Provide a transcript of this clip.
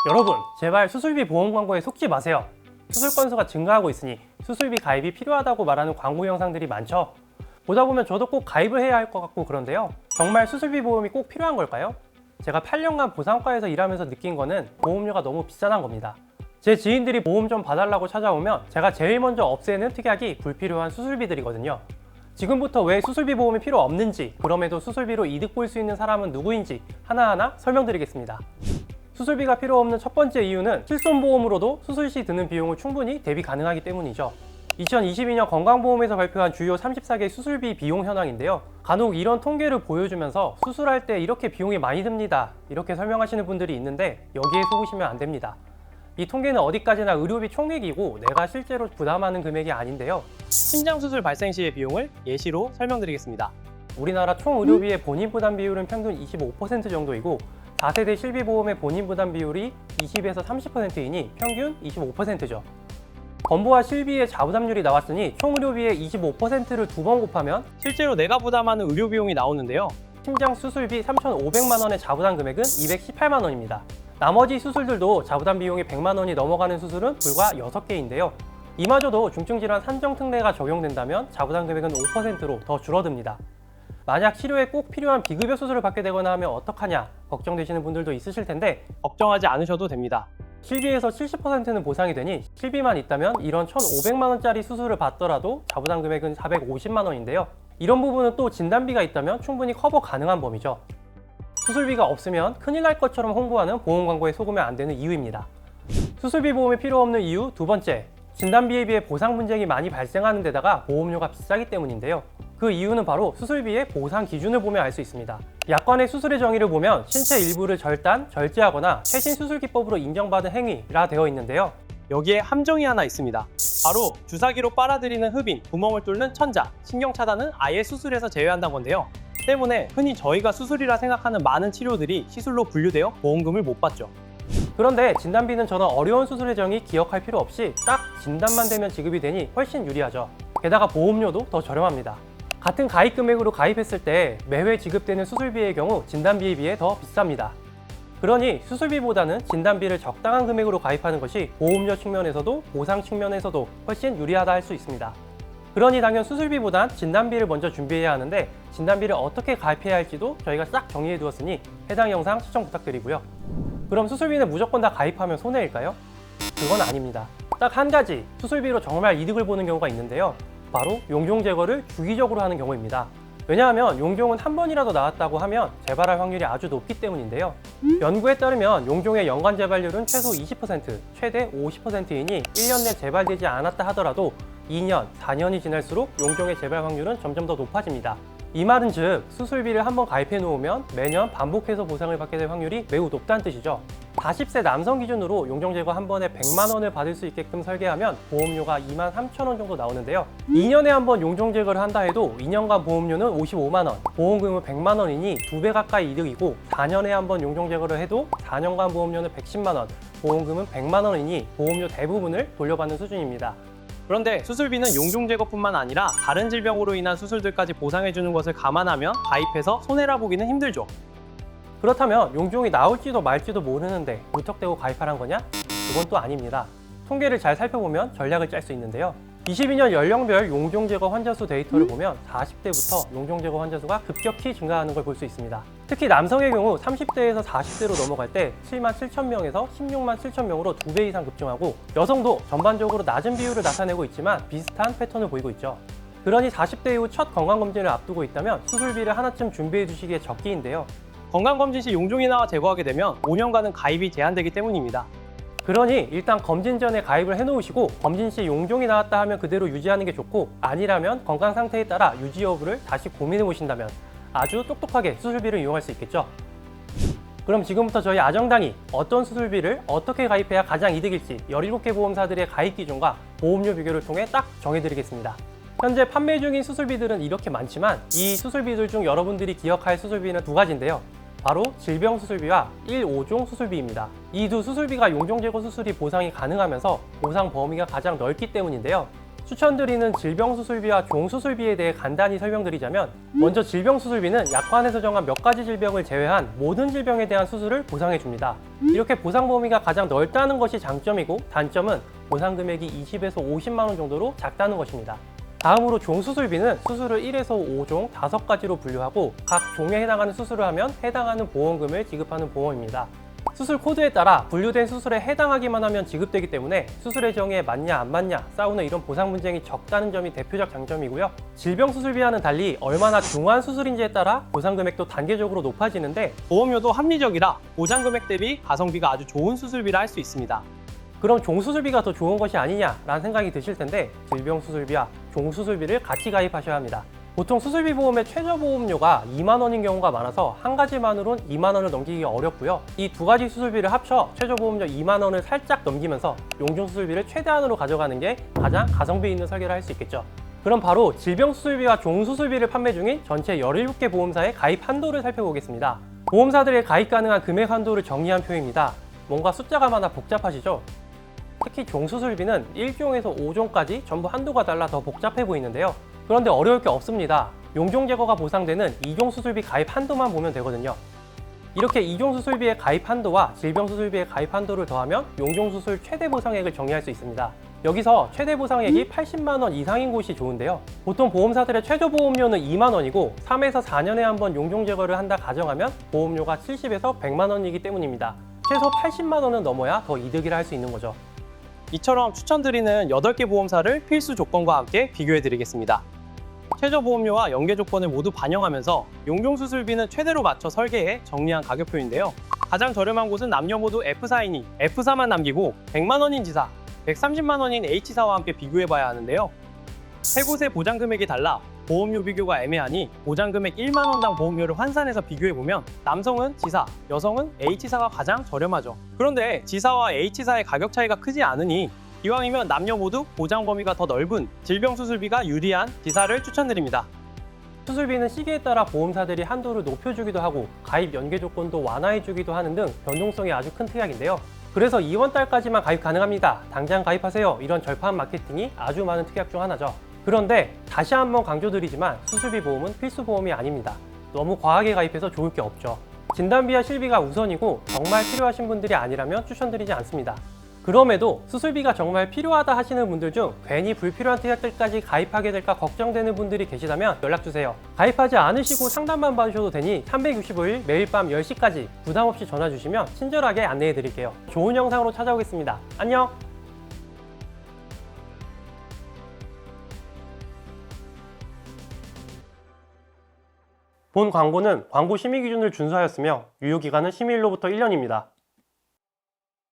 여러분, 제발 수술비 보험 광고에 속지 마세요. 수술 건수가 증가하고 있으니 수술비 가입이 필요하다고 말하는 광고 영상들이 많죠. 보다 보면 저도 꼭 가입을 해야 할 것 같고 그런데요. 정말 수술비 보험이 꼭 필요한 걸까요? 제가 8년간 보상과에서 일하면서 느낀 거는 보험료가 너무 비싸다는 겁니다. 제 지인들이 보험 좀 봐달라고 찾아오면 제가 제일 먼저 없애는 특약이 불필요한 수술비들이거든요. 지금부터 왜 수술비 보험이 필요 없는지, 그럼에도 수술비로 이득 볼 수 있는 사람은 누구인지 하나하나 설명드리겠습니다. 수술비가 필요 없는 첫 번째 이유는 실손보험으로도 수술 시 드는 비용을 충분히 대비 가능하기 때문이죠. 2022년 건강보험에서 발표한 주요 34개 수술비 비용 현황인데요. 간혹 이런 통계를 보여주면서 수술할 때 이렇게 비용이 많이 듭니다, 이렇게 설명하시는 분들이 있는데 여기에 속으시면 안 됩니다. 이 통계는 어디까지나 의료비 총액이고 내가 실제로 부담하는 금액이 아닌데요. 심장수술 발생 시의 비용을 예시로 설명드리겠습니다. 우리나라 총 의료비의 본인 부담 비율은 평균 25% 정도이고 4세대 실비보험의 본인 부담 비율이 20에서 30%이니 평균 25%죠. 건보와 실비의 자부담률이 나왔으니 총 의료비의 25%를 두 번 곱하면 실제로 내가 부담하는 의료 비용이 나오는데요. 심장 수술비 3,500만 원의 자부담 금액은 218만 원입니다. 나머지 수술들도 자부담 비용이 100만 원이 넘어가는 수술은 불과 6개인데요. 이마저도 중증질환 산정특례가 적용된다면 자부담 금액은 5%로 더 줄어듭니다. 만약 치료에 꼭 필요한 비급여 수술을 받게 되거나 하면 어떡하냐 걱정되시는 분들도 있으실 텐데 걱정하지 않으셔도 됩니다. 실비에서 70%는 보상이 되니 실비만 있다면 이런 1,500만 원짜리 수술을 받더라도 자부담 금액은 450만 원인데요. 이런 부분은 또 진단비가 있다면 충분히 커버 가능한 범위죠. 수술비가 없으면 큰일 날 것처럼 홍보하는 보험 광고에 속으면 안 되는 이유입니다. 수술비 보험이 필요 없는 이유 두 번째, 진단비에 비해 보상 분쟁이 많이 발생하는 데다가 보험료가 비싸기 때문인데요. 그 이유는 바로 수술비의 보상 기준을 보면 알 수 있습니다. 약관의 수술의 정의를 보면 신체 일부를 절단, 절제하거나 최신 수술 기법으로 인정받은 행위라 되어 있는데요. 여기에 함정이 하나 있습니다. 바로 주사기로 빨아들이는 흡인, 구멍을 뚫는 천자, 신경 차단은 아예 수술에서 제외한다는 건데요. 때문에 흔히 저희가 수술이라 생각하는 많은 치료들이 시술로 분류되어 보험금을 못 받죠. 그런데 진단비는 저는 어려운 수술의 정의 기억할 필요 없이 딱 진단만 되면 지급이 되니 훨씬 유리하죠. 게다가 보험료도 더 저렴합니다. 같은 가입 금액으로 가입했을 때 매회 지급되는 수술비의 경우 진단비에 비해 더 비쌉니다. 그러니 수술비보다는 진단비를 적당한 금액으로 가입하는 것이 보험료 측면에서도 보상 측면에서도 훨씬 유리하다 할 수 있습니다. 그러니 당연 수술비보단 진단비를 먼저 준비해야 하는데 진단비를 어떻게 가입해야 할지도 저희가 싹 정리해 두었으니 해당 영상 시청 부탁드리고요. 그럼 수술비는 무조건 다 가입하면 손해일까요? 그건 아닙니다. 딱 한 가지 수술비로 정말 이득을 보는 경우가 있는데요. 바로 용종 제거를 주기적으로 하는 경우입니다. 왜냐하면 용종은 한 번이라도 나왔다고 하면 재발할 확률이 아주 높기 때문인데요. 연구에 따르면 용종의 연간 재발률은 최소 20%, 최대 50%이니 1년 내 재발되지 않았다 하더라도 2년, 4년이 지날수록 용종의 재발 확률은 점점 더 높아집니다. 이 말은 즉 수술비를 한번 가입해 놓으면 매년 반복해서 보상을 받게 될 확률이 매우 높다는 뜻이죠. 40세 남성 기준으로 용종 제거 한 번에 100만 원을 받을 수 있게끔 설계하면 보험료가 23,000원 정도 나오는데요. 2년에 한 번 용종 제거를 한다 해도 2년간 보험료는 55만 원, 보험금은 100만 원이니 2배 가까이 이득이고 4년에 한 번 용종 제거를 해도 4년간 보험료는 110만 원, 보험금은 100만 원이니 보험료 대부분을 돌려받는 수준입니다. 그런데 수술비는 용종 제거뿐만 아니라 다른 질병으로 인한 수술들까지 보상해주는 것을 감안하면 가입해서 손해라 보기는 힘들죠. 그렇다면 용종이 나올지도 말지도 모르는데 무턱대고 가입하란 거냐? 그건 또 아닙니다. 통계를 잘 살펴보면 전략을 짤 수 있는데요. 22년 연령별 용종 제거 환자 수 데이터를 보면 40대부터 용종 제거 환자 수가 급격히 증가하는 걸 볼 수 있습니다. 특히 남성의 경우 30대에서 40대로 넘어갈 때 7만 7천 명에서 16만 7천 명으로 2배 이상 급증하고 여성도 전반적으로 낮은 비율을 나타내고 있지만 비슷한 패턴을 보이고 있죠. 그러니 40대 이후 첫 건강검진을 앞두고 있다면 수술비를 하나쯤 준비해 두시기에 적기인데요. 건강검진 시 용종이 나와 제거하게 되면 5년간은 가입이 제한되기 때문입니다. 그러니 일단 검진 전에 가입을 해놓으시고 검진 시 용종이 나왔다 하면 그대로 유지하는 게 좋고 아니라면 건강 상태에 따라 유지 여부를 다시 고민해 보신다면 아주 똑똑하게 수술비를 이용할 수 있겠죠. 그럼 지금부터 저희 아정당이 어떤 수술비를 어떻게 가입해야 가장 이득일지 17개 보험사들의 가입 기준과 보험료 비교를 통해 딱 정해드리겠습니다. 현재 판매 중인 수술비들은 이렇게 많지만 이 수술비들 중 여러분들이 기억할 수술비는 두 가지인데요. 바로 질병 수술비와 1,5종 수술비입니다. 이 두 수술비가 용종 제거 수술이 보상이 가능하면서 보상 범위가 가장 넓기 때문인데요. 추천드리는 질병수술비와 종수술비에 대해 간단히 설명드리자면, 먼저 질병수술비는 약관에서 정한 몇 가지 질병을 제외한 모든 질병에 대한 수술을 보상해줍니다. 이렇게 보상 범위가 가장 넓다는 것이 장점이고, 단점은 보상 금액이 20에서 50만 원 정도로 작다는 것입니다. 다음으로 종수술비는 수술을 1에서 5종 5가지로 분류하고, 각 종에 해당하는 수술을 하면 해당하는 보험금을 지급하는 보험입니다. 수술 코드에 따라 분류된 수술에 해당하기만 하면 지급되기 때문에 수술의 정의에 맞냐 안 맞냐 싸우는 이런 보상 분쟁이 적다는 점이 대표적 장점이고요. 질병수술비와는 달리 얼마나 중한 수술인지에 따라 보상 금액도 단계적으로 높아지는데, 보험료도 합리적이라 보장 금액 대비 가성비가 아주 좋은 수술비라 할 수 있습니다. 그럼 종수술비가 더 좋은 것이 아니냐라는 생각이 드실 텐데, 질병수술비와 종수술비를 같이 가입하셔야 합니다. 보통 수술비 보험의 최저 보험료가 2만 원인 경우가 많아서 한 가지만으론 2만 원을 넘기기 어렵고요. 이 두 가지 수술비를 합쳐 최저 보험료 2만 원을 살짝 넘기면서 용종 수술비를 최대한으로 가져가는 게 가장 가성비 있는 설계를 할 수 있겠죠. 그럼 바로 질병수술비와 종수술비를 판매 중인 전체 17개 보험사의 가입 한도를 살펴보겠습니다. 보험사들의 가입 가능한 금액 한도를 정리한 표입니다. 뭔가 숫자가 많아 복잡하시죠? 특히 종수술비는 1종에서 5종까지 전부 한도가 달라 더 복잡해 보이는데요. 그런데 어려울 게 없습니다. 용종 제거가 보상되는 2종 수술비 가입 한도만 보면 되거든요. 이렇게 2종 수술비의 가입 한도와 질병 수술비의 가입 한도를 더하면 용종 수술 최대 보상액을 정의할 수 있습니다. 여기서 최대 보상액이 80만 원 이상인 곳이 좋은데요. 보통 보험사들의 최저 보험료는 2만 원이고 3에서 4년에 한 번 용종 제거를 한다 가정하면 보험료가 70에서 100만 원이기 때문입니다. 최소 80만 원은 넘어야 더 이득이라 할 수 있는 거죠. 이처럼 추천드리는 8개 보험사를 필수 조건과 함께 비교해 드리겠습니다. 최저 보험료와 연계 조건을 모두 반영하면서 용종 수술비는 최대로 맞춰 설계해 정리한 가격표인데요. 가장 저렴한 곳은 남녀 모두 F4이니 F4만 남기고 100만 원인 G사, 130만 원인 H사와 함께 비교해 봐야 하는데요. 세 곳의 보장 금액이 달라 보험료 비교가 애매하니 보장 금액 1만 원당 보험료를 환산해서 비교해 보면 남성은 G사, 여성은 H사가 가장 저렴하죠. 그런데 G사와 H사의 가격 차이가 크지 않으니 이왕이면 남녀 모두 보장 범위가 더 넓은 질병 수술비가 유리한 G사를 추천드립니다. 수술비는 시기에 따라 보험사들이 한도를 높여주기도 하고 가입 연계 조건도 완화해주기도 하는 등 변동성이 아주 큰 특약인데요. 그래서 이번 달까지만 가입 가능합니다. 당장 가입하세요. 이런 절판 마케팅이 아주 많은 특약 중 하나죠. 그런데 다시 한번 강조드리지만 수술비 보험은 필수 보험이 아닙니다. 너무 과하게 가입해서 좋을 게 없죠. 진단비와 실비가 우선이고 정말 필요하신 분들이 아니라면 추천드리지 않습니다. 그럼에도 수술비가 정말 필요하다 하시는 분들 중 괜히 불필요한 특약들까지 가입하게 될까 걱정되는 분들이 계시다면 연락주세요. 가입하지 않으시고 상담만 받으셔도 되니 365일 매일 밤 10시까지 부담 없이 전화 주시면 친절하게 안내해 드릴게요. 좋은 영상으로 찾아오겠습니다. 안녕! 본 광고는 광고 심의 기준을 준수하였으며 유효기간은 심의일로부터 1년입니다.